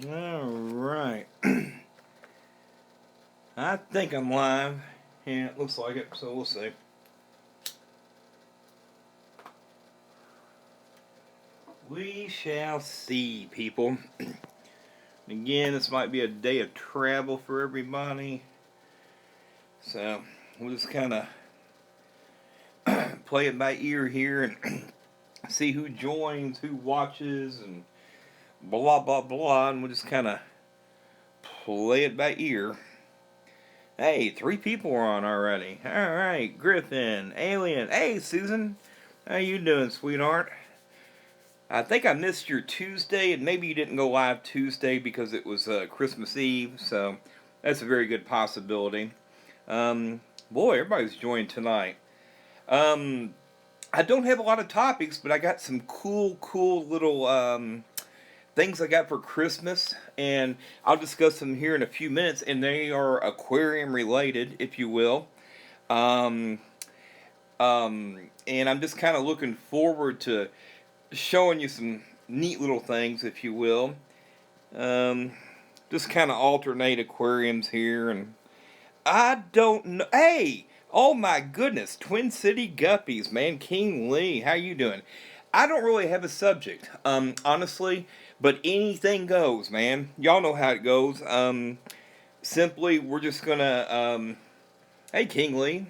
Alright. I think I'm live. Yeah, it looks like it, so we'll see. We shall see, people. Again, this might be a day of travel for everybody. So, we'll just kind of play it by ear here and see who joins, who watches, and blah, blah, blah. And we'll just kind of play it by ear. Hey, 3 people are on already. Alright, Griffin, Alien. Hey, Susan. How you doing, sweetheart? I think I missed your Tuesday, and maybe you didn't go live Tuesday because it was Christmas Eve, so that's a very good possibility. Boy, everybody's joined tonight. I don't have a lot of topics, but I got some cool little things I got for Christmas, and I'll discuss them here in a few minutes, and they are aquarium related, if you will. Um, and I'm just kind of looking forward to showing you some neat little things, if you will. Um, just kind of alternate aquariums here, and I don't know. Hey, oh my goodness, Twin City Guppies, man, King Lee, how you doing? I don't really have a subject, honestly, but anything goes, man. Y'all know how it goes. Simply, we're just gonna, hey, King Lee,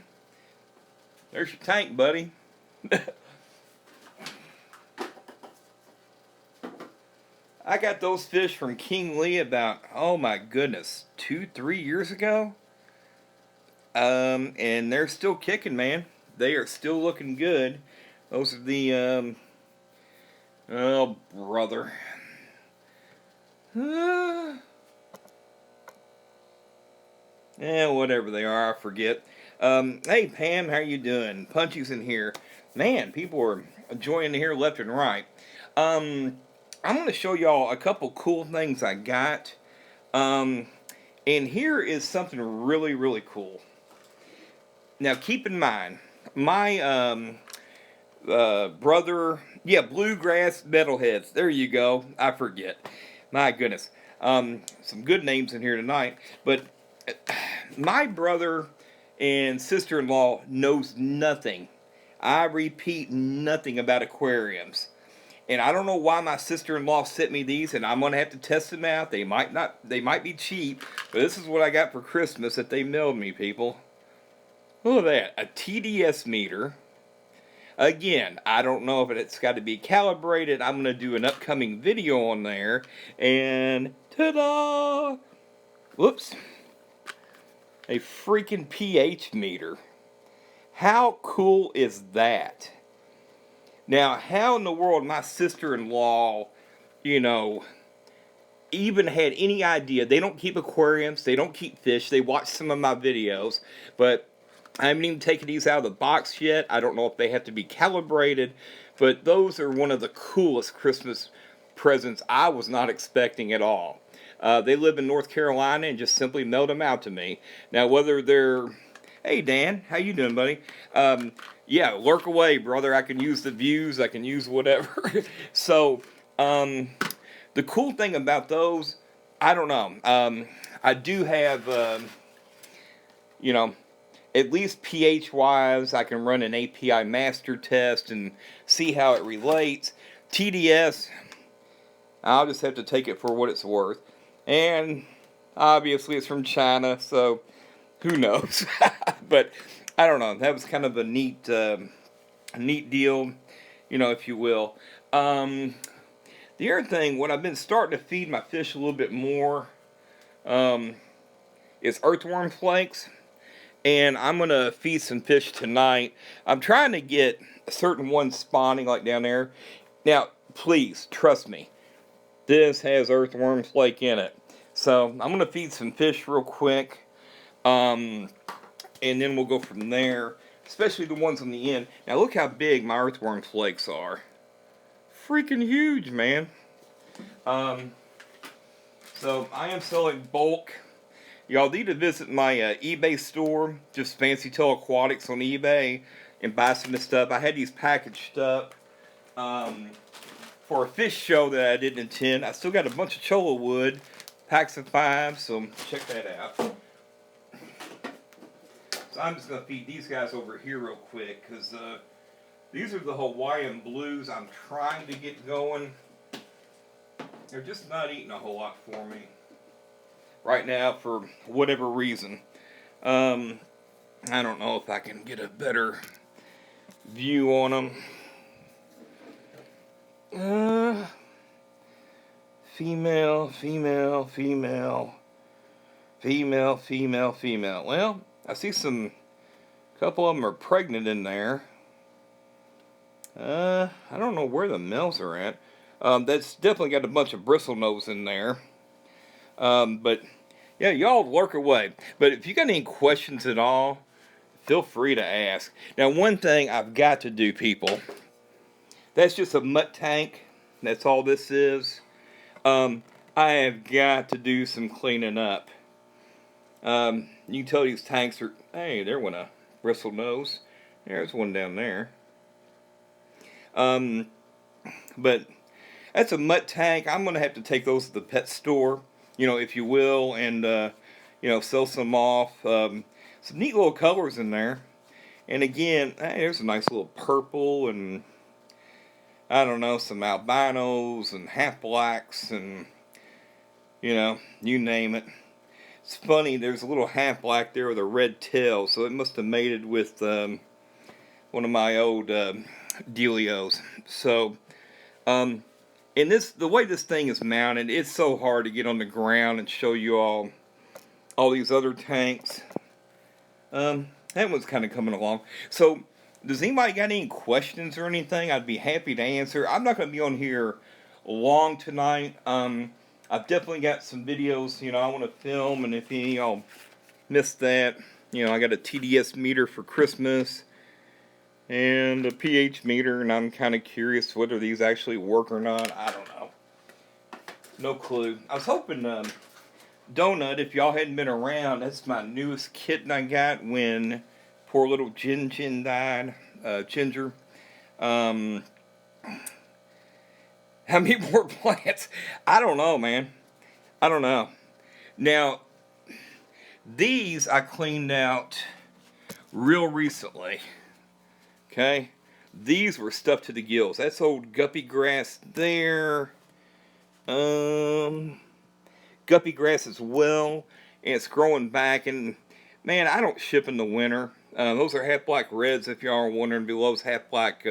there's your tank, buddy. I got those fish from King Lee about, oh my goodness, 2, 3 years ago. And they're still kicking, man. They are still looking good. Those are the, oh, brother. Whatever they are, I forget. Hey, Pam, how you doing? Punchy's in here. Man, people are joining here left and right. I'm going to show y'all a couple cool things I got. And here is something really cool. Now, keep in mind, my brother, Bluegrass Metalheads. There you go. I forget. My goodness. Some good names in here tonight. But my brother and sister-in-law knows nothing. I repeat, nothing about aquariums. And I don't know why my sister-in-law sent me these, and I'm gonna have to test them out. They might be cheap, but this is what I got for Christmas that they mailed me, people. Look at that, a TDS meter. Again, I don't know if it's got to be calibrated. I'm gonna do an upcoming video on there, and ta-da! Whoops, a freaking pH meter. How cool is that? Now, how in the world my sister-in-law, even had any idea? They don't keep aquariums, they don't keep fish, they watch some of my videos, but I haven't even taken these out of the box yet. I don't know if they have to be calibrated, but those are one of the coolest Christmas presents I was not expecting at all. They live in North Carolina and just simply mailed them out to me. Now, whether they're... Hey, Dan, how you doing, buddy? Yeah, lurk away, brother. I can use the views. I can use whatever. So, the cool thing about those, I don't know. I do have, at least pH-wise, I can run an API master test and see how it relates. TDS, I'll just have to take it for what it's worth. And obviously it's from China, so who knows? But I don't know. That was kind of a neat deal, if you will. The other thing, what I've been starting to feed my fish a little bit more is earthworm flakes. And I'm going to feed some fish tonight. I'm trying to get a certain one spawning like down there. Now, please, trust me. This has earthworm flake in it. So, I'm going to feed some fish real quick. And then we'll go from there. Especially the ones on the end. Now, look how big my earthworm flakes are. Freaking huge, man. So, I am selling bulk. Y'all need to visit my eBay store, just Fancytailaquatics on eBay, and buy some of this stuff. I had these packaged up for for a fish show that I didn't attend. I still got a bunch of cholla wood, packs of 5, so check that out. So I'm just going to feed these guys over here real quick, because these are the Hawaiian blues I'm trying to get going. They're just not eating a whole lot for me right now for whatever reason. I don't know if I can get a better view on them. Female, female, female, female, female, female. Well, I see a couple of them are pregnant in there. I don't know where the males are at. That's definitely got a bunch of bristlenose in there. But yeah, y'all lurk away. But if you got any questions at all, feel free to ask. Now, one thing I've got to do, people, that's just a mutt tank. That's all this is. I have got to do some cleaning up. You can tell these tanks are, hey, there went a bristle nose. There's one down there. But that's a mutt tank. I'm going to have to take those to the pet store, if you will, and, sell some off. Some neat little colors in there. And again, hey, there's a nice little purple and, I don't know, some albinos and half blacks and, you name it. It's funny, there's a little half black there with a red tail, so it must have mated with one of my old dealios. So, and the way this thing is mounted, it's so hard to get on the ground and show you all these other tanks. That one's kind of coming along. So, does anybody got any questions or anything? I'd be happy to answer. I'm not going to be on here long tonight. I've definitely got some videos, I want to film, and if any of y'all missed that, I got a TDS meter for Christmas and a pH meter, and I'm kind of curious whether these actually work or not. I don't know. No clue. I was hoping Donut, if y'all hadn't been around, that's my newest kitten I got when poor little Jin died. Ginger. How many more plants? I don't know, man. I don't know. Now, these I cleaned out real recently. Okay? These were stuffed to the gills. That's old guppy grass there. Guppy grass as well. And it's growing back. And, man, I don't ship in the winter. Those are half black reds, if y'all are wondering. Below is half black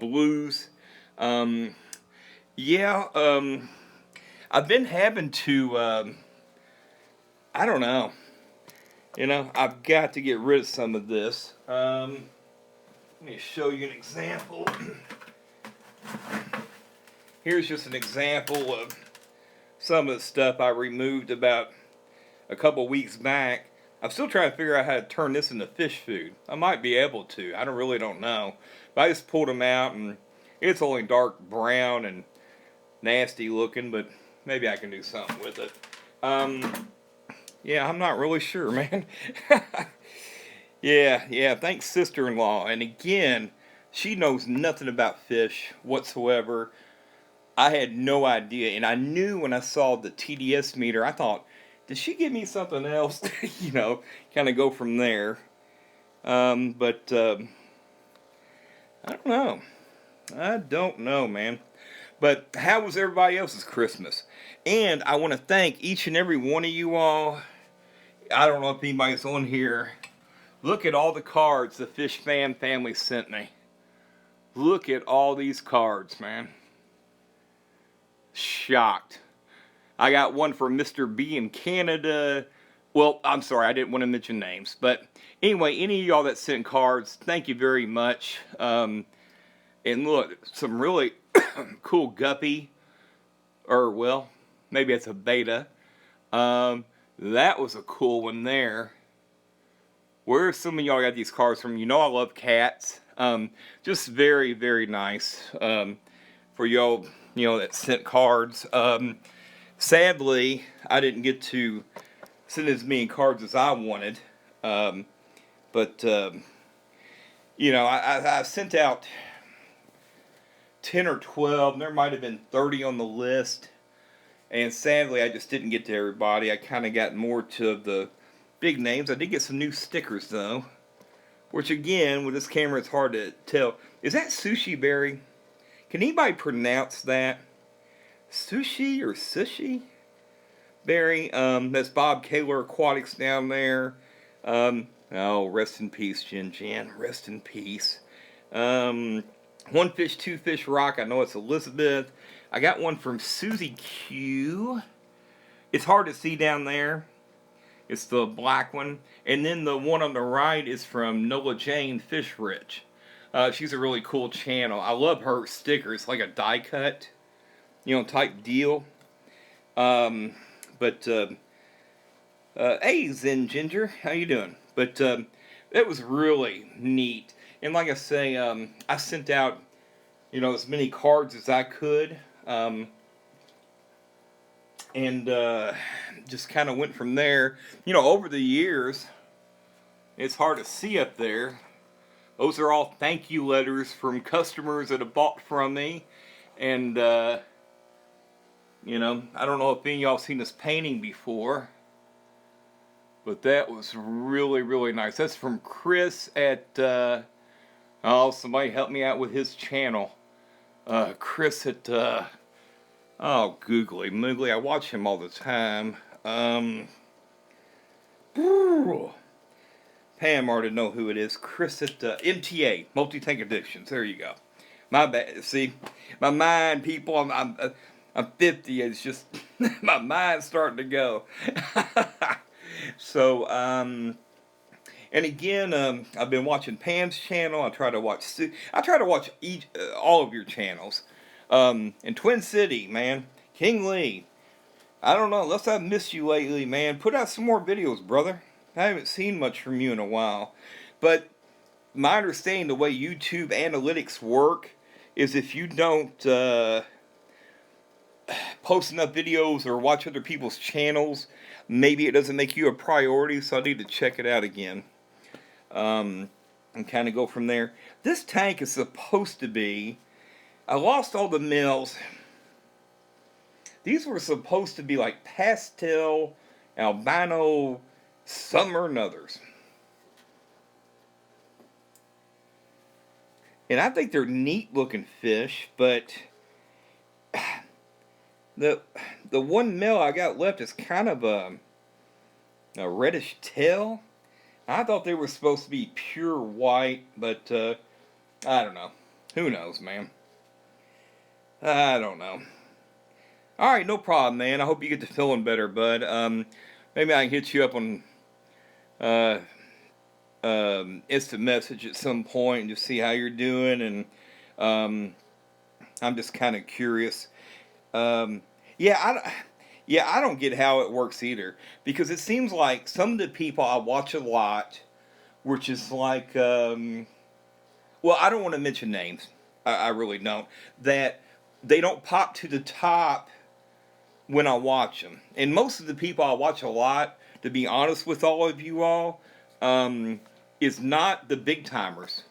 blues. I've been having to, I don't know. I've got to get rid of some of this. Let me show you an example. Here's just an example of some of the stuff I removed about a couple weeks back. I'm still trying to figure out how to turn this into fish food. I might be able to. I really don't know. But I just pulled them out, and it's only dark brown and nasty looking, but maybe I can do something with it. Yeah, I'm not really sure, man. Yeah, thanks sister-in-law. And again, she knows nothing about fish whatsoever. I had no idea, and I knew when I saw the TDS meter, I thought, did she give me something else? Kind of go from there. But I don't know. I don't know, man. But how was everybody else's Christmas? And I want to thank each and every one of you all. I don't know if anybody's on here. Look at all the cards the Fish Fan family sent me. Look at all these cards, man. Shocked. I got one for Mr. B in Canada. Well, I'm sorry, I didn't want to mention names. But anyway, any of y'all that sent cards, thank you very much. And look, some really cool guppy. Or, well, maybe it's a beta. That was a cool one there. Where some of y'all got these cards from? I love cats. Just very, very nice. For y'all, that sent cards. Sadly, I didn't get to send as many cards as I wanted. I sent out 10 or 12, and there might have been 30 on the list. And sadly, I just didn't get to everybody. I kind of got more to the big names. I did get some new stickers, though. Which, again, with this camera, it's hard to tell. Is that Sushi Berry? Can anybody pronounce that? Sushi or Sushi Berry? That's Bob Kaler Aquatics down there. Oh, rest in peace, Jen. Rest in peace. One Fish, Two Fish Rock. I know it's Elizabeth. I got one from Susie Q. It's hard to see down there. It's the black one. And then the one on the right is from Nola Jane Fish Rich. She's a really cool channel. I love her sticker. It's like a die cut, type deal. Hey, Zen Ginger, how you doing? But it was really neat. And like I say, I sent out, as many cards as I could. And just kind of went from there. Over the years, it's hard to see up there. Those are all thank you letters from customers that have bought from me. And, I don't know if any of y'all seen this painting before. But that was really, really nice. That's from Chris at, somebody help me out with his channel. Chris at, Googly Moogly. I watch him all the time. Pam already know who it is. Chris at MTA, Multi-Tank Addictions. There you go. My bad. See, my mind, people. I'm 50. It's just my mind's starting to go. So, and again, I've been watching Pam's channel. I try to watch all of your channels. In Twin City, man, King Lee. I don't know, unless I've missed you lately, man. Put out some more videos, brother. I haven't seen much from you in a while. But my understanding, the way YouTube analytics work, is if you don't post enough videos or watch other people's channels, maybe it doesn't make you a priority, so I need to check it out again. And kind of go from there. This tank is supposed to be... I lost all the males. These were supposed to be like pastel, albino, some or others. And I think they're neat looking fish, but the one male I got left is kind of a reddish tail. I thought they were supposed to be pure white, but I don't know. Who knows, man? I don't know. Alright, no problem, man. I hope you get to feeling better, bud. Maybe I can hit you up on instant message at some point and just see how you're doing. And I'm just kind of curious. I don't get how it works either. Because it seems like some of the people I watch a lot, which is like, I don't want to mention names. I really don't. That they don't pop to the top when I watch them. And most of the people I watch a lot, to be honest with all of you all, is not the big timers.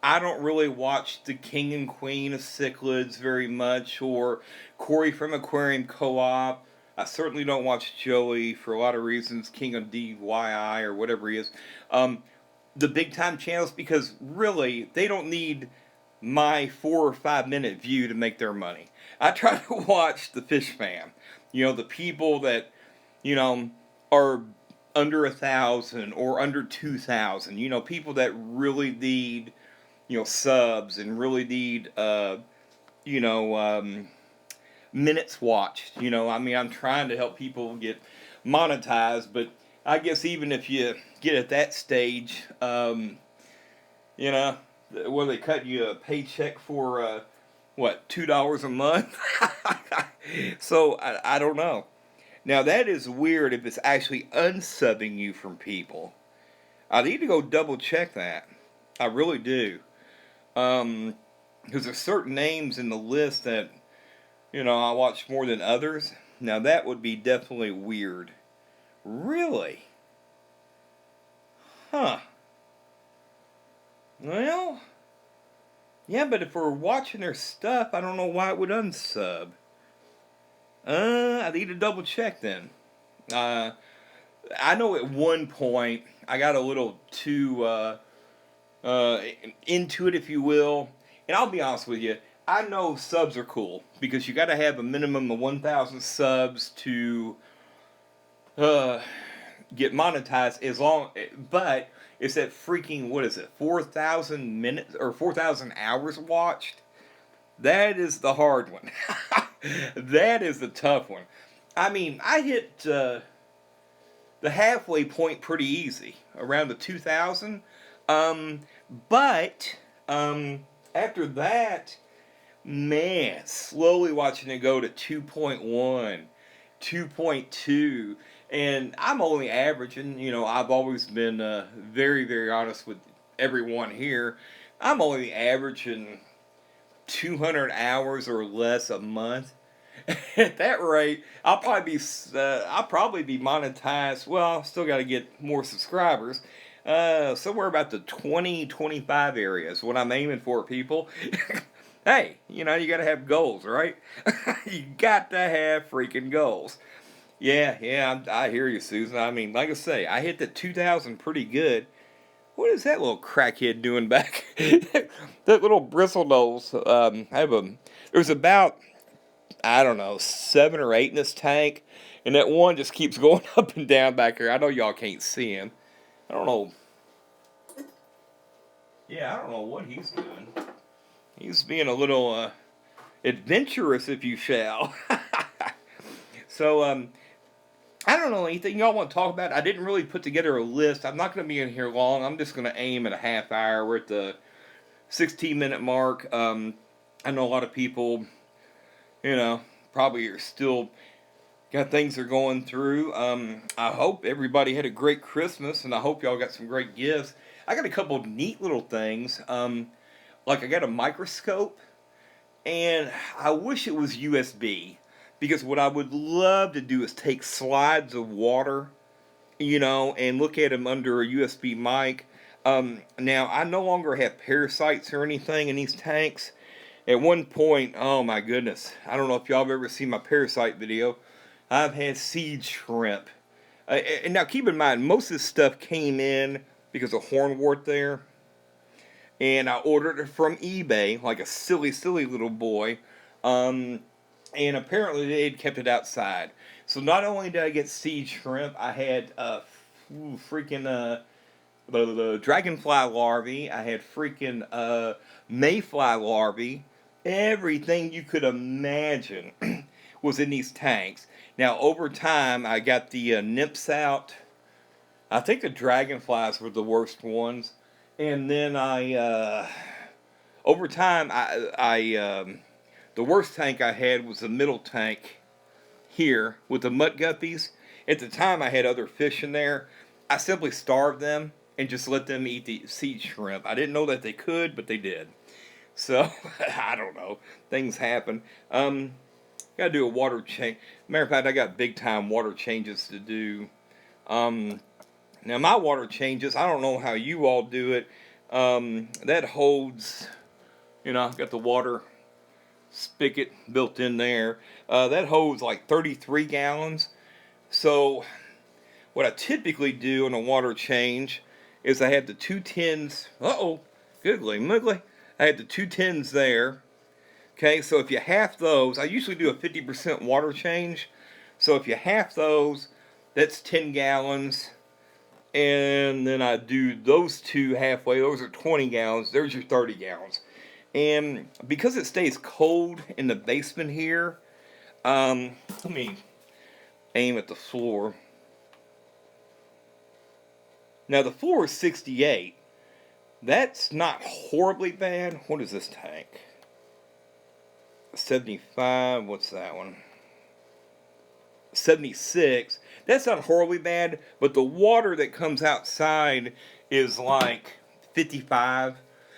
I don't really watch the King and Queen of Cichlids very much, or Corey from Aquarium Co-op. I certainly don't watch Joey for a lot of reasons, King of DYI or whatever he is. The big time channels, because really, they don't need my 4 or 5 minute view to make their money. I try to watch the fish fam. The people that, are under 1,000 or under 2,000. People that really need, subs and really need, minutes watched. I'm trying to help people get monetized, but I guess even if you get at that stage, will they cut you a paycheck for, $2 a month? So, I don't know. Now, that is weird if it's actually unsubbing you from people. I need to go double check that. I really do. Because there's certain names in the list that, I watch more than others. Now, that would be definitely weird. Really? Huh. Well, Yeah, but if we're watching their stuff, I don't know why it would unsub. I need to double check then. Uh, I know at one point I got a little too uh, into it, if you will. And I'll be honest with you, I know subs are cool because you got to have a minimum of 1,000 subs to uh, get monetized. But it's that freaking, what is it, 4,000 minutes or 4,000 hours watched. That is the hard one. That is the tough one. I mean, I hit the halfway point pretty easy around the 2,000. Um, but after that, man, slowly watching it go to 2.1, 2.2, and I'm only averaging. I've always been very, very honest with everyone here. I'm only averaging 200 hours or less a month. At that rate, I'll probably be monetized. Well, still got to get more subscribers. Somewhere about the 20-25 area is what I'm aiming for, people. Hey, you got to have goals, right? You got to have freaking goals. Yeah, yeah, I hear you, Susan. I mean, like I say, I hit the 2,000 pretty good. What is that little crackhead doing back? That little bristle nose. There's about, I don't know, 7 or 8 in this tank, and that one just keeps going up and down back here. I know y'all can't see him. I don't know. Yeah, I don't know what he's doing. He's being a little adventurous, if you shall. So, I don't know anything y'all want to talk about. I didn't really put together a list. I'm not going to be in here long. I'm just going to aim at a half hour. We're at the 16-minute mark. I know a lot of people, probably are still got things they're going through. I hope everybody had a great Christmas, and I hope y'all got some great gifts. I got a couple of neat little things. Like I got a microscope, and I wish it was USB. Because what I would love to do is take slides of water, and look at them under a USB mic. Now, I no longer have parasites or anything in these tanks. At one point, oh my goodness, I don't know if y'all have ever seen my parasite video. I've had seed shrimp. And now keep in mind, most of this stuff came in because of hornwort there. And I ordered it from eBay like a silly, silly little boy. And apparently they had kept it outside. So not only did I get seed shrimp, I had freaking the dragonfly larvae. I had freaking mayfly larvae. Everything you could imagine was in these tanks. Now over time, I got the nymphs out. I think the dragonflies were the worst ones, and then over time, the worst tank I had was the middle tank here with the mutt guppies. At the time, I had other fish in there. I simply starved them and just let them eat the sea shrimp. I didn't know that they could, but they did. So, I don't know. Things happen. Gotta do a water change. Matter of fact, I got big time water changes to do. Now, my water changes, I don't know how you all do it. That holds, I've got the water spigot built in there. That holds like 33 gallons. So what I typically do on a water change is I have the 2 tins. Googly muggly. I have the 2 tins there. Okay, so if you half those, I usually do a 50% water change. So if you half those, that's 10 gallons. And then I do those two halfway. Those are 20 gallons. There's your 30 gallons. And because it stays cold in the basement here, let me aim at the floor. Now the floor is 68. That's not horribly bad. What is this tank? 75. What's that one? 76. That's not horribly bad, but the water that comes outside is like 55.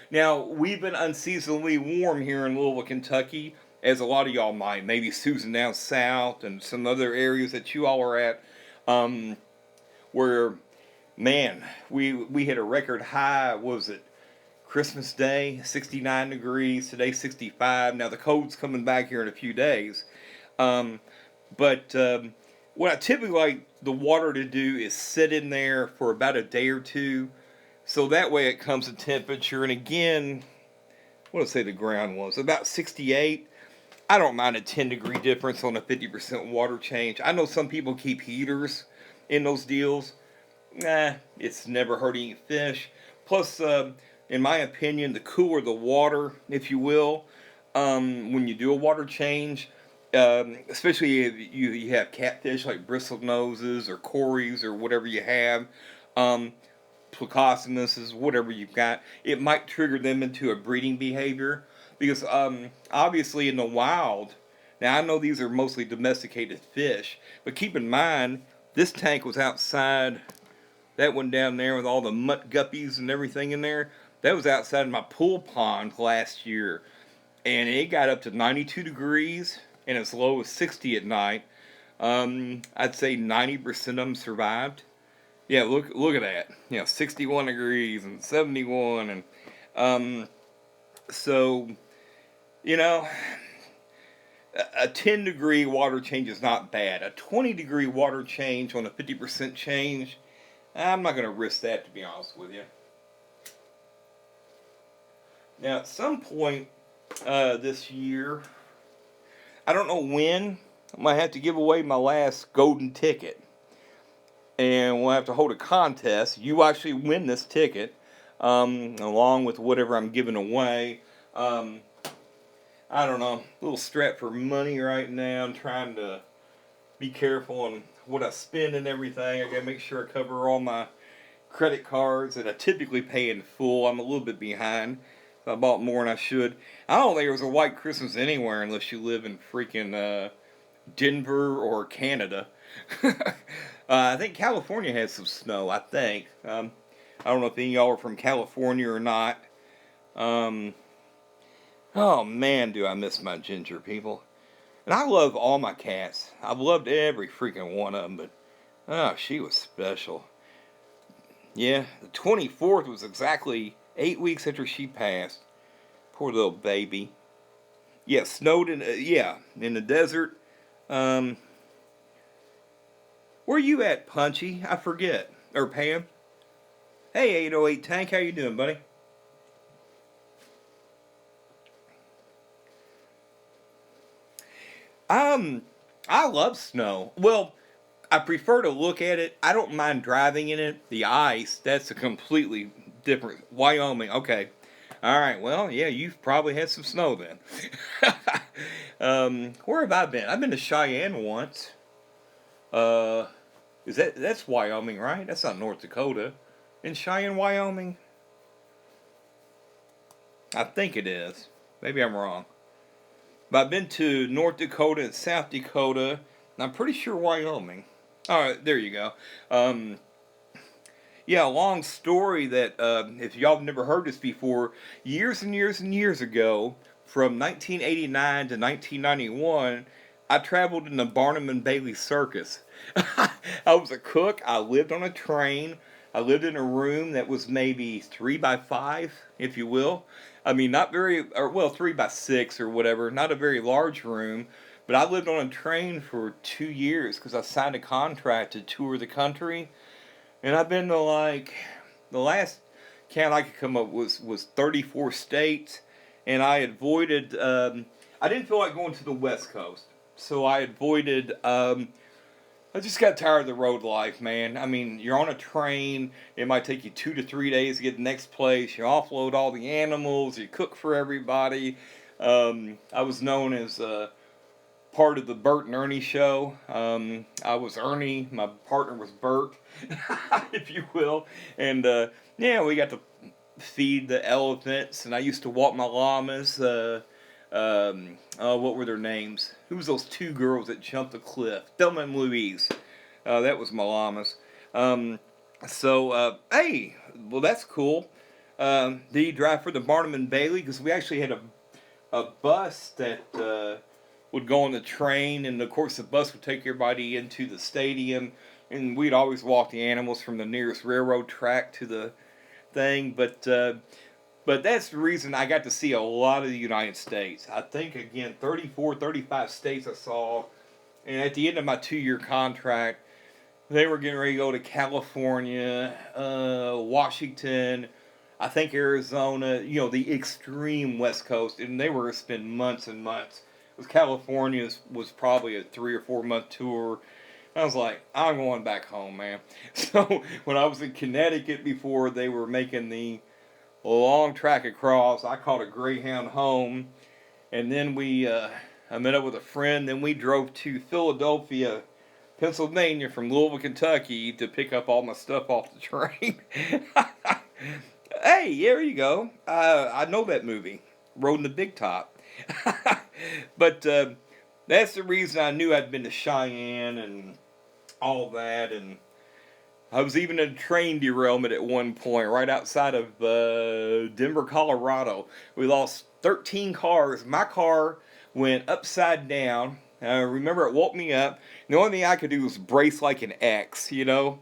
Now, we've been unseasonably warm here in Louisville, Kentucky, as a lot of y'all might. Maybe Susan down south and some other areas that you all are at, where, man, we hit a record high, what was it, Christmas Day, 69 degrees. Today, 65. Now, the cold's coming back here in a few days. Um, but what I typically like the water to do is sit in there for about a day or two. So that way it comes to temperature. And again, what did I say the ground was? About 68. I don't mind a 10-degree difference on a 50% water change. I know some people keep heaters in those deals. Nah, it's never hurt any fish. Plus, in my opinion, the cooler the water, if you will, when you do a water change, especially if you have catfish like bristle noses or cories or whatever you have, um, plecostomuses, whatever you've got, it might trigger them into a breeding behavior. Because obviously in the wild, now I know these are mostly domesticated fish, but keep in mind, this tank was outside, that one down there with all the mutt guppies and everything in there, that was outside my pool pond last year. And it got up to 92 degrees and as low as 60 at night. I'd say 90% of them survived. Yeah, look at that. 61 degrees and 71 and so you know, a 10-degree water change is not bad. A 20-degree water change on a 50% change, I'm not going to risk that, to be honest with you. Now, at some point this year, I don't know when, I might have to give away my last golden ticket. And we'll have to hold a contest. You actually win this ticket, along with whatever I'm giving away. I don't know, a little strapped for money right now. I'm trying to be careful on what I spend and everything. I gotta make sure I cover all my credit cards that I typically pay in full. I'm a little bit behind. I bought more than I should. I don't think there was a white Christmas anywhere unless you live in freaking Denver or Canada. I think California has some snow, I think. I don't know if any of y'all are from California or not. Oh man, do I miss my Ginger people. And I love all my cats. I've loved every freaking one of them, but oh, she was special. Yeah, the 24th was exactly 8 weeks after she passed. Poor little baby. Yeah, snowed in the desert. Where you at, Punchy? I forget. Or Pam? Hey, 808 Tank, how you doing, buddy? I love snow. Well, I prefer to look at it. I don't mind driving in it. The ice, that's a completely different. Wyoming, okay. All right, well, yeah, you've probably had some snow then. Where have I been? I've been to Cheyenne once. Uh, that's Wyoming, right? That's not North Dakota. In Cheyenne, Wyoming? I think it is. Maybe I'm wrong. But I've been to North Dakota and South Dakota, and I'm pretty sure Wyoming. Alright, there you go. Yeah, a long story that, if y'all have never heard this before, years and years and years ago, from 1989 to 1991, I traveled in the Barnum and Bailey Circus. I was a cook, I lived on a train, I lived in a room that was maybe 3 by 5, if you will. I mean, not very, or well, 3 by 6 or whatever, not a very large room. But I lived on a train for 2 years because I signed a contract to tour the country. And I've been to like, the last count I could come up was 34 states. And I avoided, I didn't feel like going to the West Coast. So I avoided, I just got tired of the road life, man. I mean, you're on a train. It might take you 2 to 3 days to get to the next place. You offload all the animals. You cook for everybody. I was known as part of the Bert and Ernie show. I was Ernie. My partner was Bert, if you will. And yeah, we got to feed the elephants, and I used to walk my llamas. What were their names? Who was those two girls that jumped the cliff? Thelma and Louise. That was my llamas. Hey, well, that's cool. Did you drive for the Barnum and Bailey? Because we actually had a bus that would go on the train, and of course the bus would take everybody into the stadium, and we'd always walk the animals from the nearest railroad track to the thing. But But that's the reason I got to see a lot of the United States. I think, again, 34, 35 states I saw. And at the end of my 2-year contract, they were getting ready to go to California, Washington, I think Arizona, the extreme West Coast. And they were going to spend months and months. Because California was probably a 3 or 4 month tour. I was like, I'm going back home, man. So when I was in Connecticut before they were making the long track across, I caught a Greyhound home, and then I met up with a friend. Then we drove to Philadelphia, Pennsylvania from Louisville, Kentucky to pick up all my stuff off the train. Hey, there you go. I know that movie, Road in the Big Top. But that's the reason I knew I'd been to Cheyenne and all that, and I was even in a train derailment at one point right outside of Denver, Colorado. We lost 13 cars. My car went upside down. I remember it woke me up. The only thing I could do was brace like an X,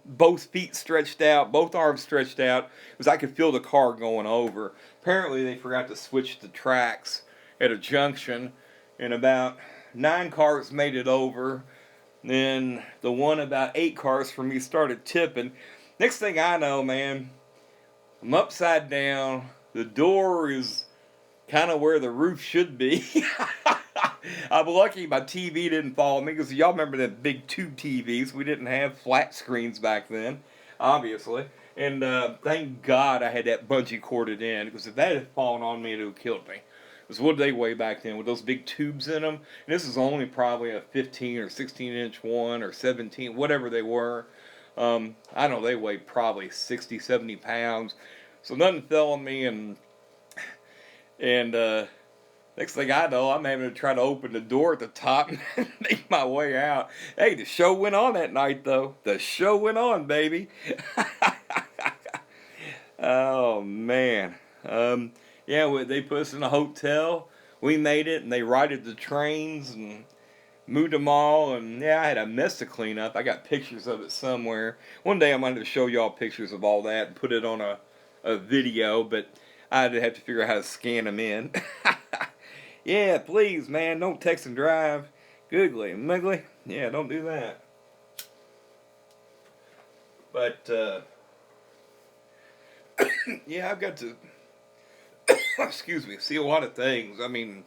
both feet stretched out, both arms stretched out, because I could feel the car going over. Apparently, they forgot to switch the tracks at a junction, and about 9 cars made it over. Then the one about 8 cars from me started tipping. Next thing I know, man, I'm upside down. The door is kind of where the roof should be. I'm lucky my TV didn't fall on me, because y'all remember the big tube TVs. We didn't have flat screens back then, obviously. And thank God I had that bungee corded in, because if that had fallen on me, it would have killed me. Because what did they weigh back then with those big tubes in them? And this is only probably a 15 or 16 inch one or 17, whatever they were. I don't know, they weighed probably 60, 70 pounds. So nothing fell on me, and next thing I know, I'm having to try to open the door at the top and make my way out. Hey, the show went on that night, though. The show went on, baby. Oh, man. Yeah, they put us in a hotel. We made it, and they righted the trains and moved them all. And yeah, I had a mess to clean up. I got pictures of it somewhere. One day I'm going to show y'all pictures of all that and put it on a video, but I'd have to figure out how to scan them in. Yeah, please, man, don't text and drive. Googly, muggly. Yeah, don't do that. But, yeah, I've got to, excuse me, see a lot of things. I mean,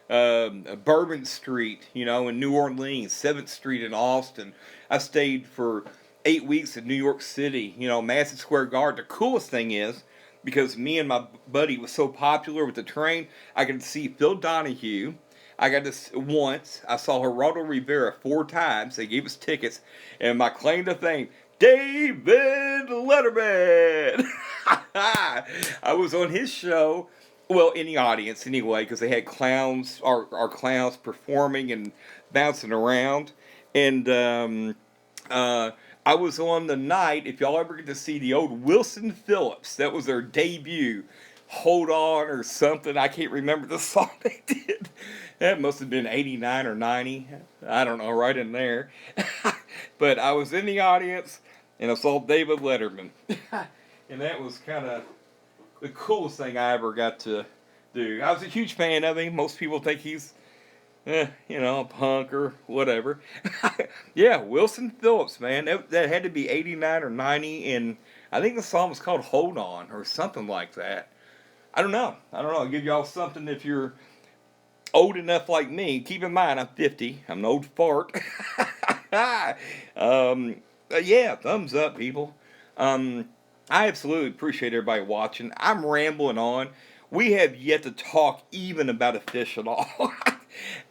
Bourbon Street, in New Orleans, 7th Street in Austin. I stayed for 8 weeks in New York City, Madison Square Garden. The coolest thing is, because me and my buddy was so popular with the train, I got to see Phil Donahue. I got to once. I saw Geraldo Rivera 4 times. They gave us tickets, and my claim to fame, David Letterman. I was on his show. Well, in the audience anyway, because they had clowns, our clowns performing and bouncing around, and I was on the night, if y'all ever get to see the old Wilson Phillips, that was their debut, Hold On or something, I can't remember the song they did. That must have been 89 or 90, I don't know, right in there. But I was in the audience, and I saw David Letterman. And that was kind of the coolest thing I ever got to do. I was a huge fan of him. Most people think he's a punk or whatever. Yeah, Wilson Phillips, man. That had to be 89 or 90, and I think the song was called Hold On or something like that. I don't know. I'll give y'all something if you're old enough like me. Keep in mind, I'm 50. I'm an old fart. Yeah, thumbs up, people. I absolutely appreciate everybody watching. I'm rambling on. We have yet to talk even about a fish at all.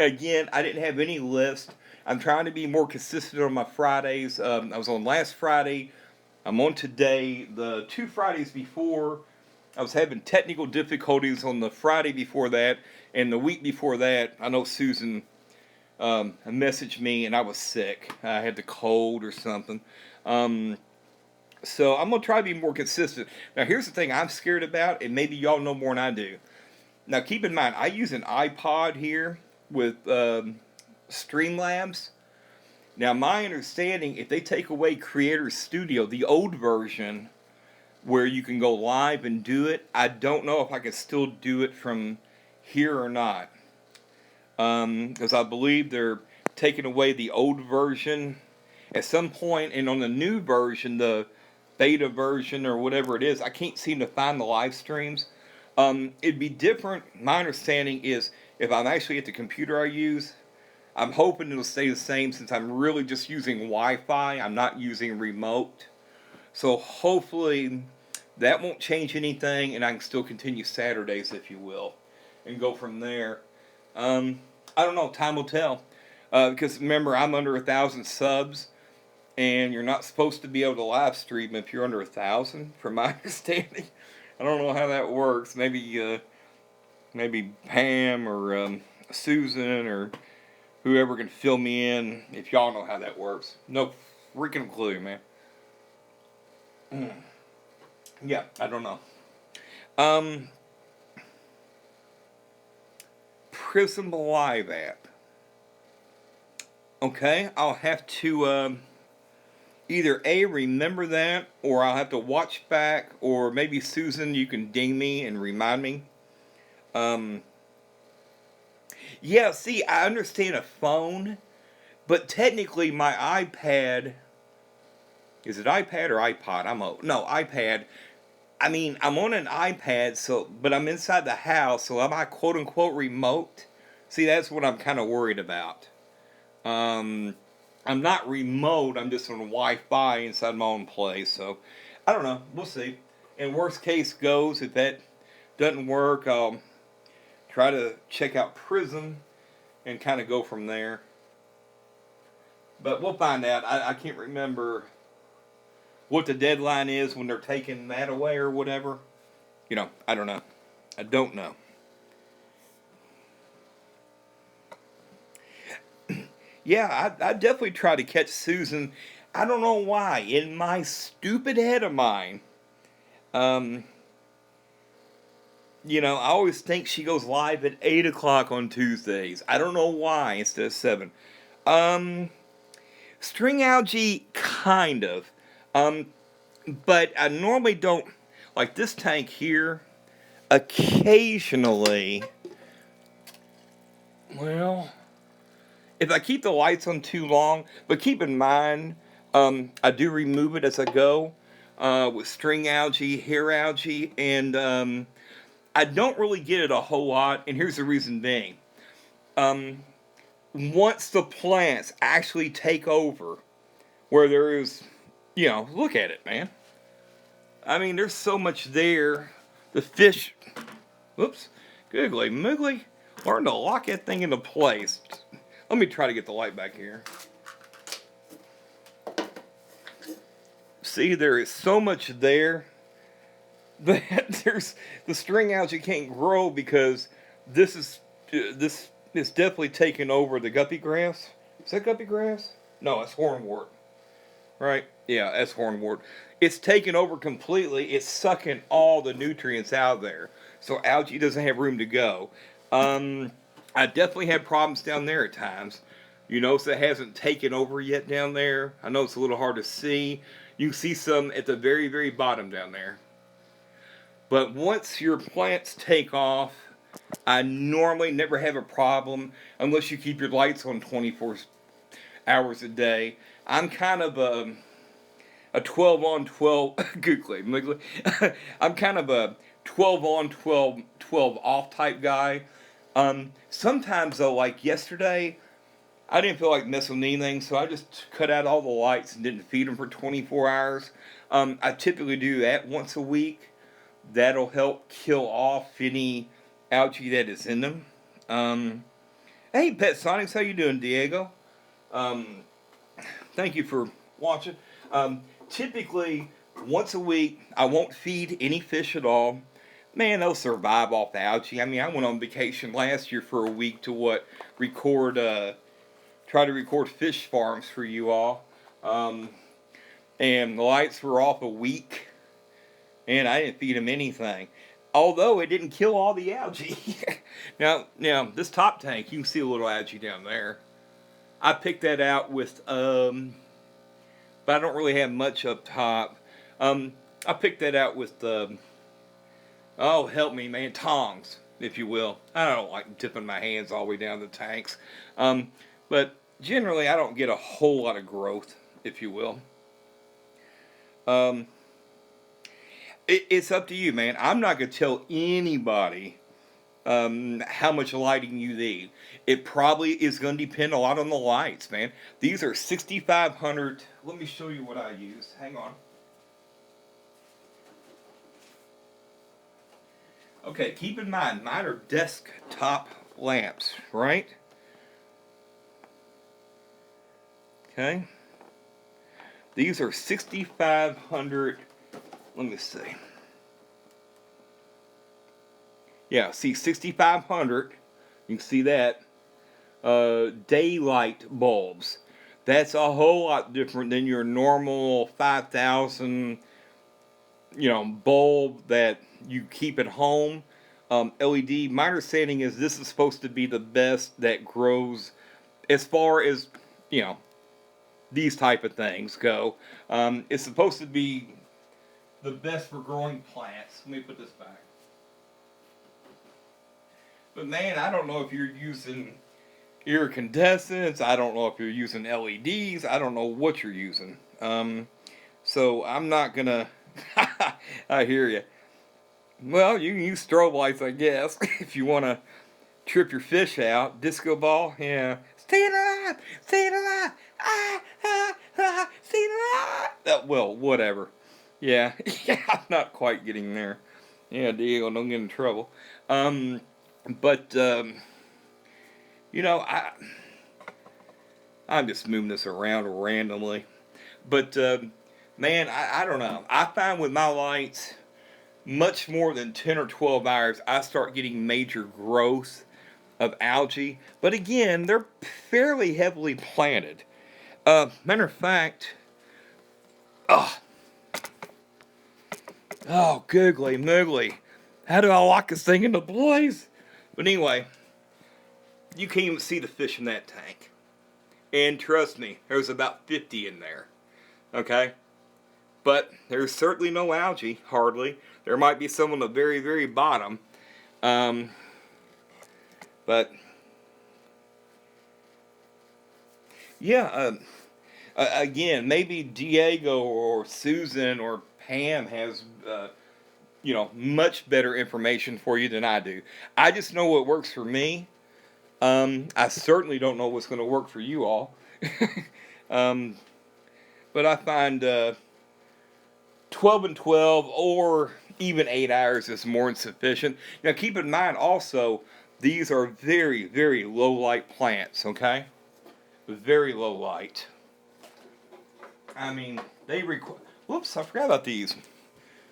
Again, I didn't have any list. I'm trying to be more consistent on my Fridays. I was on last Friday. I'm on today. The 2 Fridays before, I was having technical difficulties on the Friday before that. And the week before that, I know Susan messaged me and I was sick. I had the cold or something. So I'm going to try to be more consistent. Now, here's the thing I'm scared about, and maybe y'all know more than I do. Now, keep in mind, I use an iPod here with Streamlabs. Now, my understanding, if they take away Creator Studio, the old version, where you can go live and do it. I don't know if I can still do it from here or not. Because I believe they're taking away the old version at some point, and on the new version, the beta version or whatever it is, I can't seem to find the live streams. It'd be different. My understanding is if I'm actually at the computer I use, I'm hoping it'll stay the same since I'm really just using Wi-Fi. I'm not using remote. So hopefully that won't change anything, and I can still continue Saturdays, if you will, and go from there. I don't know. Time will tell. Because remember, I'm under 1,000 subs, and you're not supposed to be able to live stream if you're under 1,000, from my understanding. I don't know how that works. Maybe Pam or Susan or whoever can fill me in if y'all know how that works. No freaking clue, man. Yeah, I don't know. Prism Live app. Okay, I'll have to either A, remember that, or I'll have to watch back, or maybe Susan, you can ding me and remind me. Yeah, see, I understand a phone, but technically my iPad, is it iPad or iPod? No, iPad. I mean, I'm on an iPad, but I'm inside the house, so am I quote unquote remote? See, that's what I'm kind of worried about. I'm not remote, I'm just on Wi-Fi inside my own place, so I don't know, we'll see. And worst case goes, if that doesn't work, I'll try to check out Prism and kind of go from there. But we'll find out. I can't remember what the deadline is when they're taking that away or whatever. I don't know. I don't know. Yeah, I definitely try to catch Susan. I don't know why. In my stupid head of mine, I always think she goes live at 8 o'clock on Tuesdays. I don't know why instead of 7. String algae, kind of. But I normally don't, like this tank here, occasionally, well, if I keep the lights on too long, but keep in mind, I do remove it as I go, with string algae, hair algae, and I don't really get it a whole lot, and here's the reason being. Once the plants actually take over, where there is, look at it, man. I mean, there's so much there. The fish, whoops, googly moogly, learn to lock that thing into place. Let me try to get the light back here. See, there is so much there that there's the string algae can't grow because this is definitely taking over the guppy grass. Is that guppy grass? No, it's hornwort. Right? Yeah, that's hornwort. It's taken over completely. It's sucking all the nutrients out there. So algae doesn't have room to go. I definitely had problems down there at times. You notice it hasn't taken over yet down there. I know it's a little hard to see. You can see some at the very, very bottom down there. But once your plants take off, I normally never have a problem unless you keep your lights on 24 hours a day. I'm kind of a 12 on 12 googly. I'm kind of a 12 on 12 off type guy. Sometimes though, like yesterday, I didn't feel like messing with anything, so I just cut out all the lights and didn't feed them for 24 hours. I typically do that once a week. That'll help kill off any algae that is in them. Hey, Pet Sonics, how you doing, Diego? Thank you for watching. Typically, once a week, I won't feed any fish at all. Man, they'll survive off algae. I mean, I went on vacation last year for a week to try to record fish farms for you all. And the lights were off a week, and I didn't feed them anything. Although it didn't kill all the algae. Now, this top tank, you can see a little algae down there. I picked that out with, but I don't really have much up top. I picked that out with the, oh, help me, man, tongs, if you will. I don't like dipping my hands all the way down the tanks. But generally, I don't get a whole lot of growth, if you will. Um, it's up to you, man. I'm not going to tell anybody how much lighting you need. It probably is going to depend a lot on the lights, man. These are 6500. Let me show you what I use. Hang on. Okay, keep in mind, mine are desktop lamps, right? Okay. These are 6500. Let me see. Yeah, see 6500. You can see that. Daylight bulbs. That's a whole lot different than your normal 5000, bulb that you keep at home. LED. My understanding is this is supposed to be the best that grows as far as these type of things go. It's supposed to be the best for growing plants. Let me put this back. But man, I don't know if you're using iridescents. I don't know if you're using LEDs. I don't know what you're using. So I'm not gonna. I hear you. Well, you can use strobe lights, I guess, if you want to trip your fish out. Disco ball, yeah. Staying alive, staying alive. Staying alive. Well, whatever. Yeah, yeah, I'm not quite getting there. Yeah, Diego, don't get in trouble. But I'm just moving this around randomly. But man, I don't know. I find with my lights, much more than 10 or 12 hours, I start getting major growth of algae. But again, they're fairly heavily planted. Matter of fact, googly moogly. How do I lock this thing into place? But anyway, you can't even see the fish in that tank. And trust me, there's about 50 in there. Okay? But there's certainly no algae, hardly. There might be some on the very, very bottom. But, yeah, again, maybe Diego or Susan or Pam has, much better information for you than I do. I just know what works for me. I certainly don't know what's going to work for you all. But I find 12 and 12 or even 8 hours is more than sufficient. Now keep in mind also, these are very, very low light plants, okay? Very low light. I mean, they require... Whoops, I forgot about these.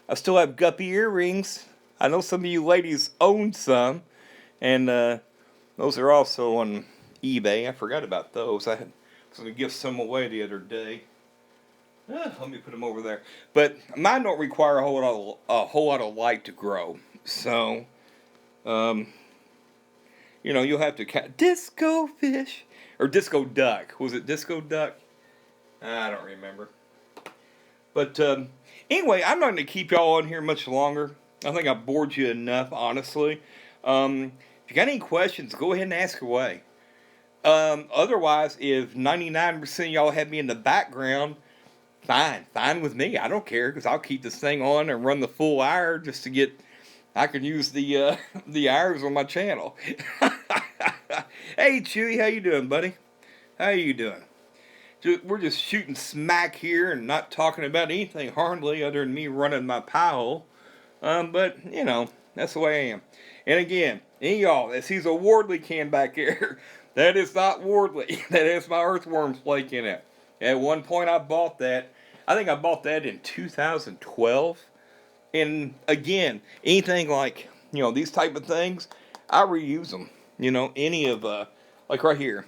I still have guppy earrings. I know some of you ladies own some. And those are also on eBay. I forgot about those. I was going to give some away the other day. Let me put them over there. But mine don't require a whole lot of light to grow. So, you'll have to catch disco fish or disco duck. Was it disco duck? I don't remember. But anyway, I'm not going to keep y'all on here much longer. I think I've bored you enough, honestly. If you got any questions, go ahead and ask away. Otherwise, if 99% of y'all have me in the background, fine with me. I don't care, because I'll keep this thing on and run the full hour just to get. I can use the hours on my channel. Hey, Chewy, how you doing, buddy? How you doing? We're just shooting smack here and not talking about anything hardly other than me running my pie hole. But, that's the way I am. And again, any of y'all that sees a Wardley can back here, that is not Wardley. That is my earthworm flake in it. At one point I bought that. I think I bought that in 2012. And again, anything like, these type of things, I reuse them. Any of, like right here.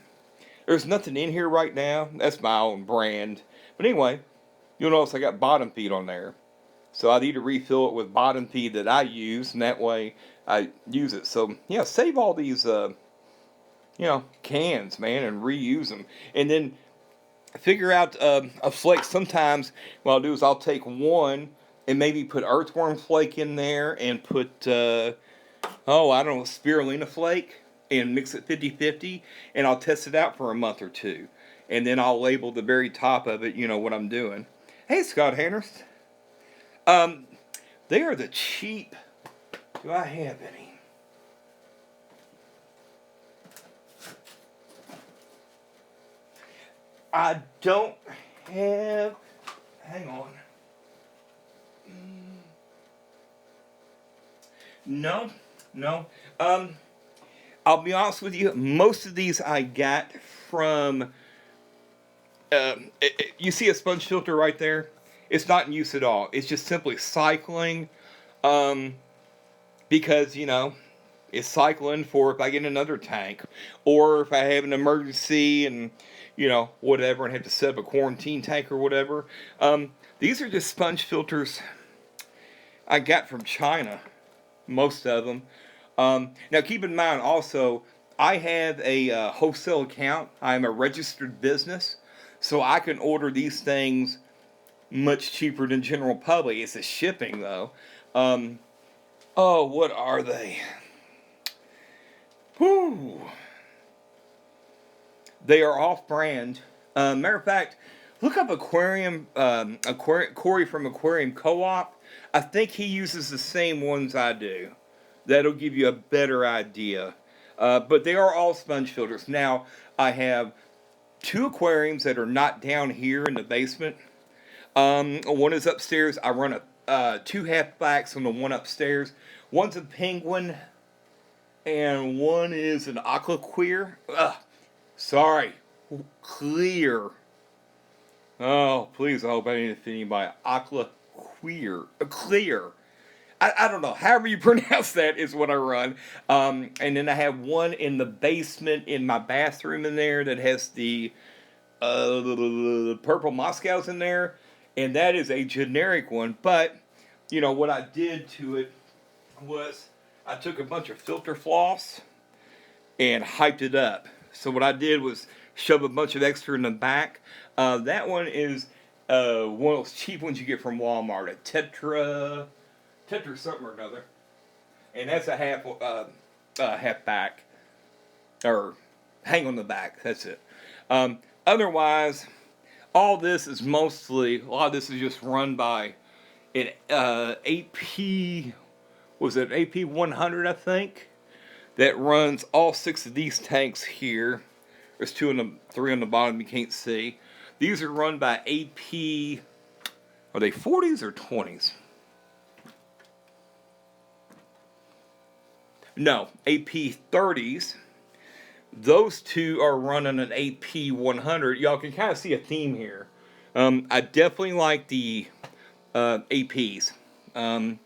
There's nothing in here right now. That's my own brand. But anyway, you'll notice I got bottom feed on there. So I need to refill it with bottom feed that I use, and that way I use it. So, yeah, save all these, cans, man, and reuse them. And then figure out a flake. Sometimes what I'll do is I'll take one and maybe put earthworm flake in there and put, I don't know, spirulina flake and mix it 50-50, and I'll test it out for a month or two. And then I'll label the very top of it, what I'm doing. Hey, Scott Hanners. Um, they are the cheap. Do I have any? I don't have. Hang on. No, no. I'll be honest with you. Most of these I got from. You see a sponge filter right there? It's not in use at all. It's just simply cycling. Um, because it's cycling for if I get another tank, or if I have an emergency and whatever, and have to set up a quarantine tank or whatever. These are just sponge filters I got from China, most of them. Now keep in mind also, I have a wholesale account. I'm a registered business, so I can order these things much cheaper than general public. It's the shipping though. Oh, what are they? Whew. They are off-brand. Matter of fact, look up Corey from Aquarium Co-op. I think he uses the same ones I do. That'll give you a better idea. But they are all sponge filters. Now, I have 2 aquariums that are not down here in the basement. One is upstairs. I run 2 halfbacks on the one upstairs. One's a penguin, and one is an aqua queer. Clear. Oh, please, I hope I didn't offend anybody. Aqua queer. Clear. I don't know. However you pronounce that is what I run. And then I have one in the basement in my bathroom in there that has the purple Moscows in there. And that is a generic one. But, what I did to it was I took a bunch of filter floss and hyped it up. So what I did was shove a bunch of extra in the back. That one is one of those cheap ones you get from Walmart. A Tetra something or another. And that's a half back. Or hang on the back. That's it. Otherwise, all this is mostly, a lot of this is just run by an AP, was it AP 100, I think, that runs all 6 of these tanks here. There's 3 on the bottom you can't see. These are run by AP, are they 40s or 20s? No, AP 30s. Those 2 are running an AP 100. Y'all can kind of see a theme here. I definitely like the APs. I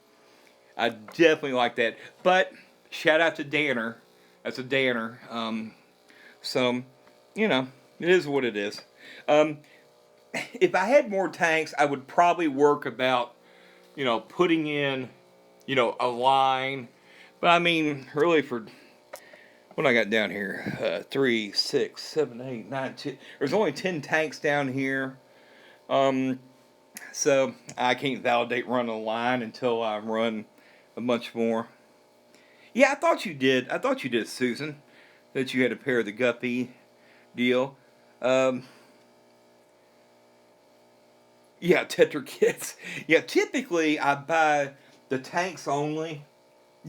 definitely like that. But shout out to Danner. That's a Danner. So, it is what it is. If I had more tanks, I would probably work about, putting in, a line. But I mean, really for what I got down here, 3, 6, 7, 8, 9, 10. There's only 10 tanks down here. So I can't validate running a line until I run a bunch more. Yeah, I thought you did. I thought you did, Susan. That you had a pair of the Guppy deal. Yeah, Tetra kits. Yeah, typically I buy the tanks only,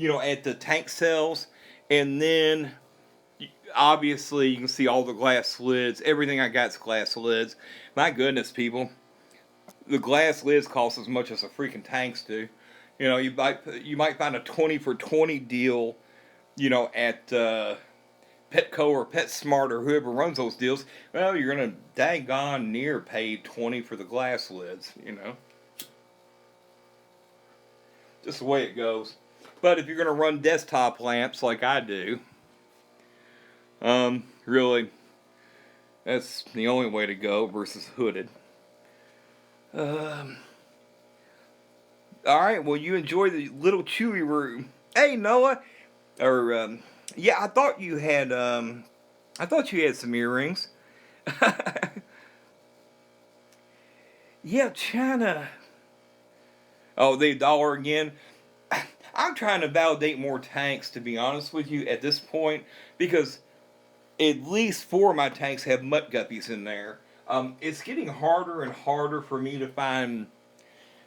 at the tank sales. And then, obviously, you can see all the glass lids. Everything I got's glass lids. My goodness, people. The glass lids cost as much as the freaking tanks do. You might find a 20 for 20 deal, at Petco or PetSmart or whoever runs those deals. Well, you're going to daggone near pay 20 for the glass lids, Just the way it goes. But if you're going to run desktop lamps like I do, really, that's the only way to go versus hooded. All right, well, you enjoy the little chewy room. Hey, Noah, or yeah, I thought you had some earrings. Yeah, China. Oh, they dollar again. I'm trying to validate more tanks, to be honest with you, at this point, because at least 4 of my tanks have mutt guppies in there. It's getting harder and harder for me to find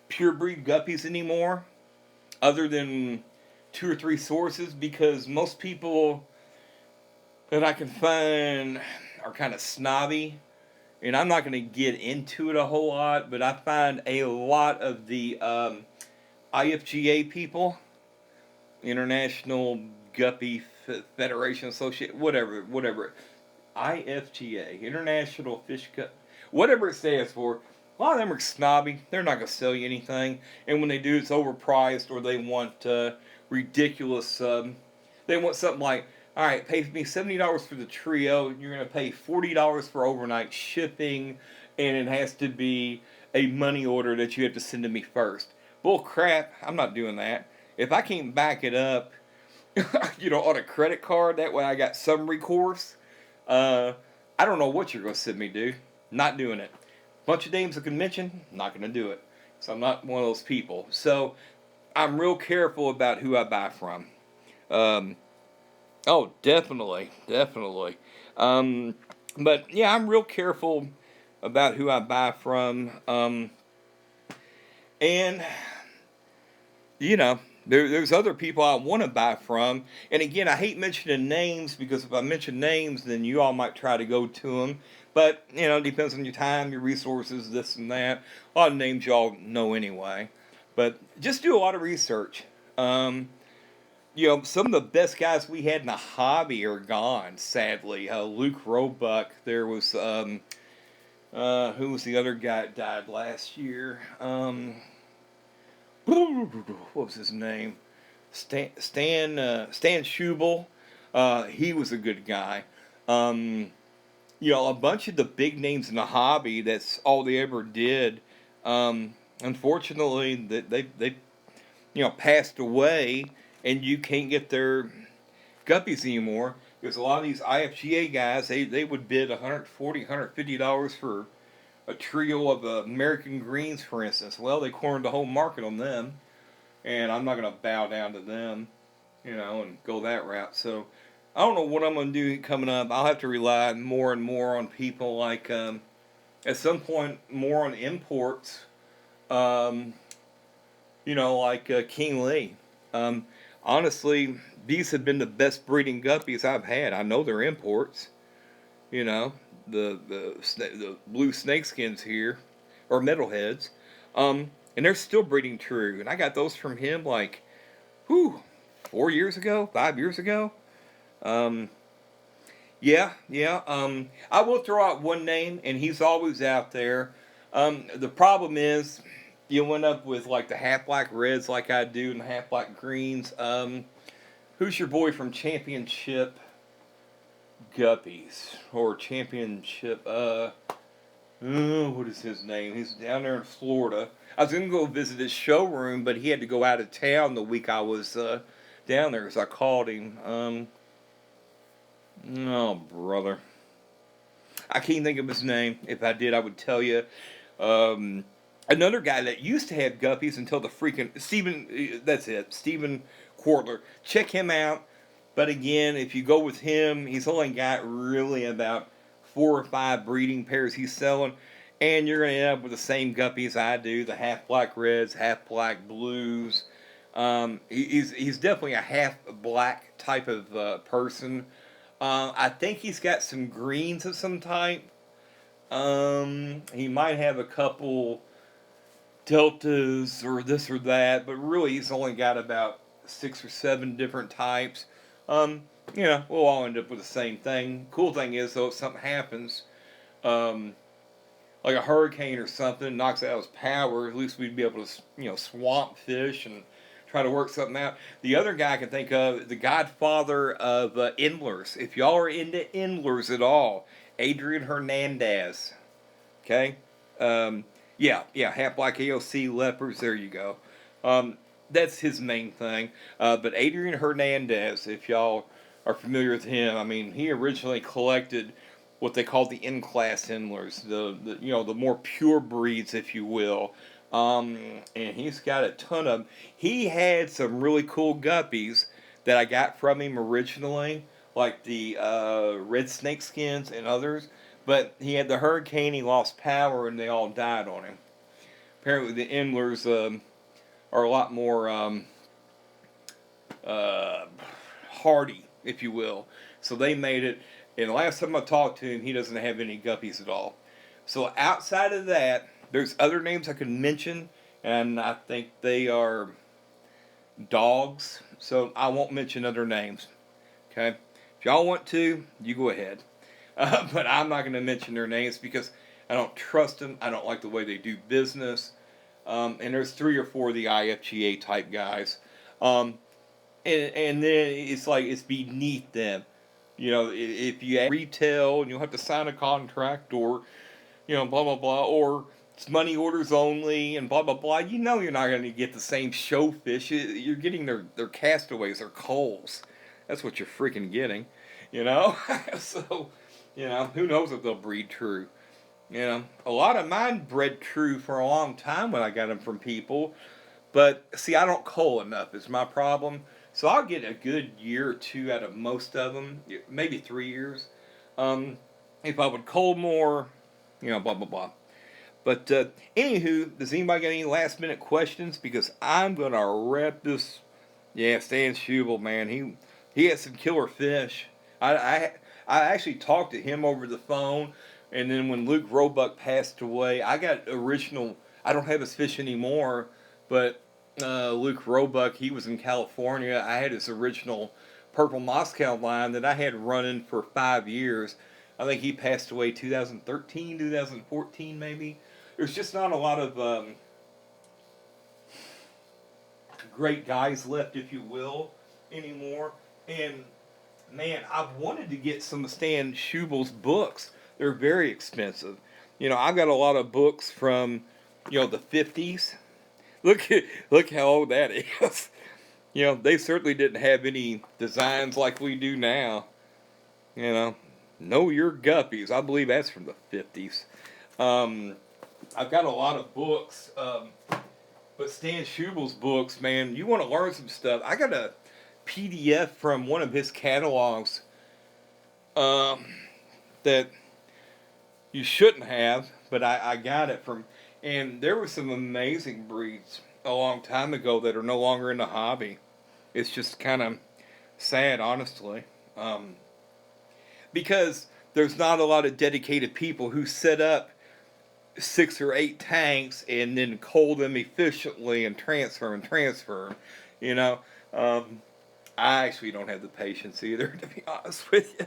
pure breed guppies anymore, other than 2 or 3 sources, because most people that I can find are kind of snobby. And I'm not going to get into it a whole lot, but I find a lot of the IFGA people, International Guppy Federation Associate, whatever, IFGA, International Fish Cup, whatever it stands for. A lot of them are snobby. They're not going to sell you anything, and when they do, it's overpriced, or they want ridiculous. They want something like, all right, pay me $70 for the trio. You're going to pay $40 for overnight shipping, and it has to be a money order that you have to send to me first. Bull crap! I'm not doing that. If I can't back it up, on a credit card, that way I got some recourse. I don't know what you're going to send me, dude. Not doing it. Bunch of names I can mention, not going to do it. So I'm not one of those people. So I'm real careful about who I buy from. Oh, definitely. But yeah, I'm real careful about who I buy from. And, there's other people I want to buy from. And again, I hate mentioning names, because if I mention names, then you all might try to go to them. But, it depends on your time, your resources, this and that. A lot of names y'all know anyway. But just do a lot of research. Some of the best guys we had in the hobby are gone, sadly. Luke Roebuck. There was, who was the other guy that died last year? What was his name? Stan Schubel. He was a good guy. A bunch of the big names in the hobby, that's all they ever did. Unfortunately, they passed away, and you can't get their guppies anymore, because a lot of these IFGA guys, they would bid $140, $150 for a trio of American greens, for instance. Well, they cornered the whole market on them, and I'm not going to bow down to them, and go that route. So I don't know what I'm going to do coming up. I'll have to rely more and more on people like, at some point, more on imports, like King Lee. Honestly, these have been the best breeding guppies I've had. I know they're imports. The blue snakeskins here, or metalheads, and they're still breeding true. And I got those from him 4 years ago, 5 years ago. Yeah. I will throw out one name, and he's always out there. The problem is, you end up with the half black reds like I do, and the half black greens. Who's your boy from Championship Guppies, or Championship? What is his name? He's down there in Florida. I was gonna go visit his showroom, but he had to go out of town the week I was down there, so I called him. Oh, brother, I can't think of his name. If I did, I would tell you. Another guy that used to have guppies until the freaking Stephen. That's it, Stephen Quartler. Check him out. But again, if you go with him, he's only got really about 4 or 5 breeding pairs he's selling, and you're going to end up with the same guppies I do, the half black reds, half black blues. He's definitely a half black type of person. I think he's got some greens of some type. He might have a couple deltas or this or that, but really he's only got about 6 or 7 different types. We'll all end up with the same thing. Cool thing is, though, if something happens, like a hurricane or something, knocks out his power, at least we'd be able to, swamp fish and try to work something out. The other guy I can think of, the godfather of endlers. If y'all are into endlers at all, Adrian Hernandez. Okay? Half black AOC leopards, there you go. That's his main thing. But Adrian Hernandez, if y'all are familiar with him, he originally collected what they call the N-class endlers, the more pure breeds, if you will. And he's got a ton of. He had some really cool guppies that I got from him originally, like the red snakeskins and others. But he had the hurricane. He lost power, and they all died on him. Apparently, the Endlers are a lot more uh, hardy, if you will. So they made it. And the last time I talked to him, he doesn't have any guppies at all. So outside of that, there's other names I could mention, and I think they are dogs. So I won't mention other names. Okay, if y'all want to, you go ahead. But I'm not going to mention their names because I don't trust them. I don't like the way they do business. And there's 3 or 4 of the IFGA type guys. And then it's like it's beneath them. You know, if you retail and you'll have to sign a contract or, blah, blah, blah, or it's money orders only and blah, blah, blah, you're not going to get the same showfish. You're getting their castaways, their coals. That's what you're freaking getting, So, who knows if they'll breed true. A lot of mine bred true for a long time when I got them from people. But, see, I don't cull enough is my problem. So I'll get a good year or 2 out of most of them, maybe 3 years. If I would cull more, blah, blah, blah. But, anywho, does anybody got any last minute questions? Because I'm going to wrap this. Yeah, Stan Schubel, man, he had some killer fish. I actually talked to him over the phone. And then when Luke Roebuck passed away, I got original. I don't have his fish anymore, but Luke Roebuck, he was in California. I had his original Purple Moscow line that I had running for 5 years. I think he passed away 2013, 2014 maybe. There's just not a lot of great guys left, if you will, anymore. And, man, I've wanted to get some of Stan Schubel's books. They're very expensive. I've got a lot of books from, the 50s. Look how old that is. They certainly didn't have any designs like we do now. Know your guppies. I believe that's from the 50s. I've got a lot of books. But Stan Schubel's books, man, you want to learn some stuff. I got a PDF from one of his catalogs that you shouldn't have, but I got it from, and there were some amazing breeds a long time ago that are no longer in the hobby. It's just kind of sad, honestly, because there's not a lot of dedicated people who set up 6 or 8 tanks and then cull them efficiently and transfer them. I actually don't have the patience either, to be honest with you.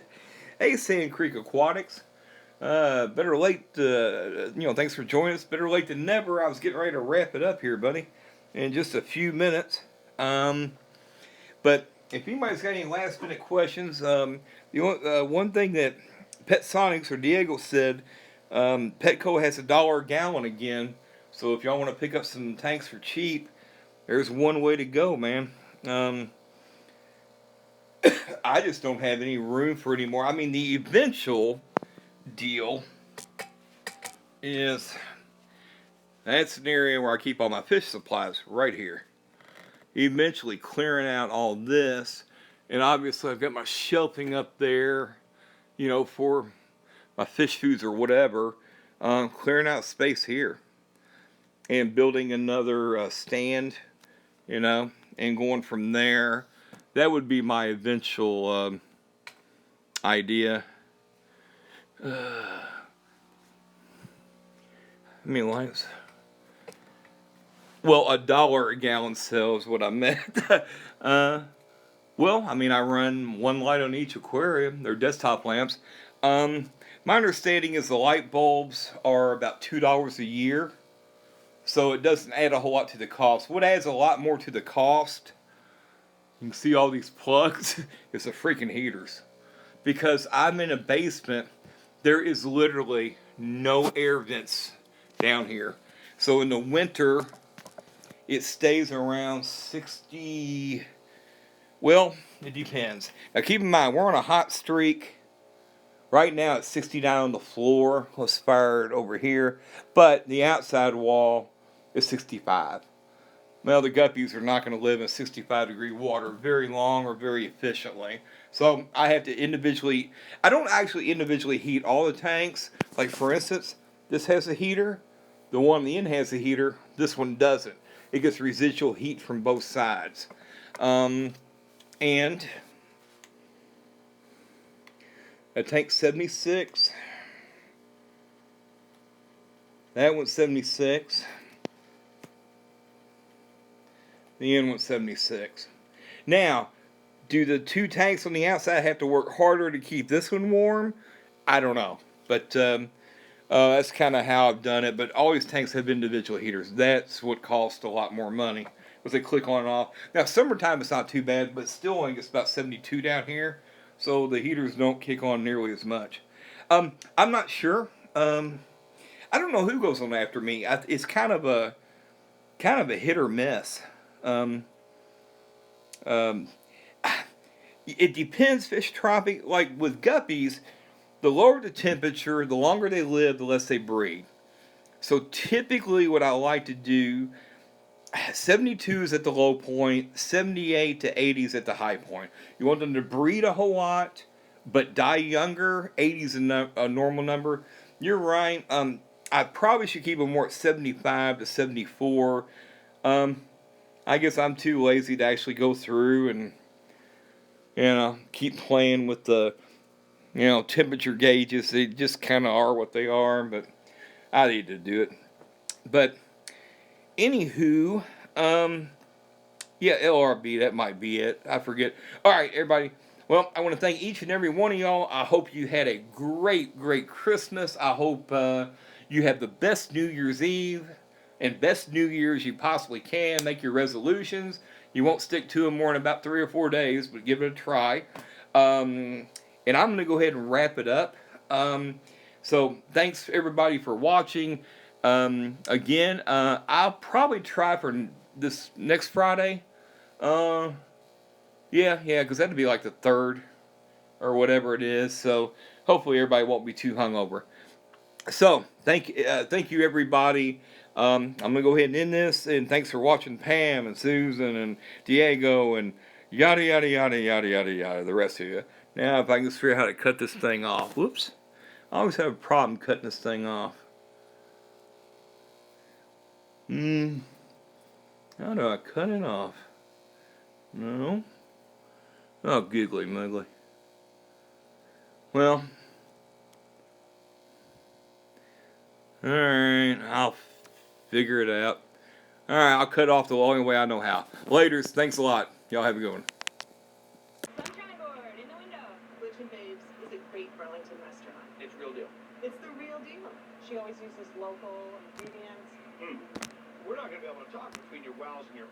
Hey, Sand Creek Aquatics. Better late, thanks for joining us. Better late than never. I was getting ready to wrap it up here, buddy, in just a few minutes. But if anybody's got any last minute questions, one thing that Pet Sonics or Diego said, Petco has $1 a gallon again. So if y'all want to pick up some tanks for cheap, there's one way to go, man. I just don't have any room for it anymore. I mean, the eventual deal is that's an area where I keep all my fish supplies right here. Eventually clearing out all this, and obviously I've got my shelving up there, for my fish foods or whatever. Clearing out space here and building another stand, and going from there. That would be my eventual idea. Well, $1 a gallon sells what I meant. I run one light on each aquarium. They're desktop lamps. My understanding is the light bulbs are about $2 a year, so it doesn't add a whole lot to the cost. What adds a lot more to the cost, you can see all these plugs, is the freaking heaters. Because I'm in a basement, there is literally no air vents down here. So in the winter, it stays around 60. Well, it depends. Now keep in mind, we're on a hot streak. Right now it's 69 on the floor. Let's fire it over here. But the outside wall is 65. Well, the guppies are not going to live in 65-degree water very long or very efficiently. So I have to individually, I don't actually individually heat all the tanks. Like for instance, this has a heater. The one on the end has a heater. This one doesn't. It gets residual heat from both sides. And a tank 76. That one's 76. The end one's 76. Now, do the two tanks on the outside have to work harder to keep this one warm? I don't know. But that's kind of how I've done it. But all these tanks have individual heaters. That's what costs a lot more money. Because they click on and off. Now, summertime it's not too bad, but still only gets about 72 down here. So the heaters don't kick on nearly as much. I'm not sure. I don't know who goes on after me. It's kind of a hit or miss. It depends fish tropic. Like with guppies, the lower the temperature, the longer they live, the less they breed. So typically what I like to do, 72 is at the low point, 78 to 80 is at the high point. You want them to breed a whole lot, but die younger. 80 is a normal number. You're right. I probably should keep them more at 75 to 74. I guess I'm too lazy to actually go through and keep playing with the temperature gauges. They just kind of are what they are, but I need to do it. But anywho, yeah, LRB, that might be it. I forget. All right, everybody. Well, I want to thank each and every one of y'all. I hope you had a great, great Christmas. I hope you have the best New Year's Eve and best New Year's you possibly can. Make your resolutions. You won't stick to them more in about 3 or 4 days, but give it a try. And I'm going to go ahead and wrap it up. So thanks everybody for watching. Again, I'll probably try for this next Friday. Yeah, because that'd be like the 3rd or whatever it is. So hopefully everybody won't be too hungover. So thank you everybody. I'm gonna go ahead and end this, and thanks for watching Pam and Susan and Diego and yada yada yada yada yada yada. The rest of you. Now, if I can just figure out how to cut this thing off. Whoops! I always have a problem cutting this thing off. How do I cut it off? No. Oh, googly moogly. Well, alright, I'll figure it out. Alright, I'll cut off the only way I know how. Laters, thanks a lot. Y'all have a good one. Sunshine board in the window. Glitch and Babes is a great Burlington restaurant. It's real deal. It's the real deal. She always uses local ingredients. We're not going to be able to talk between your wows and your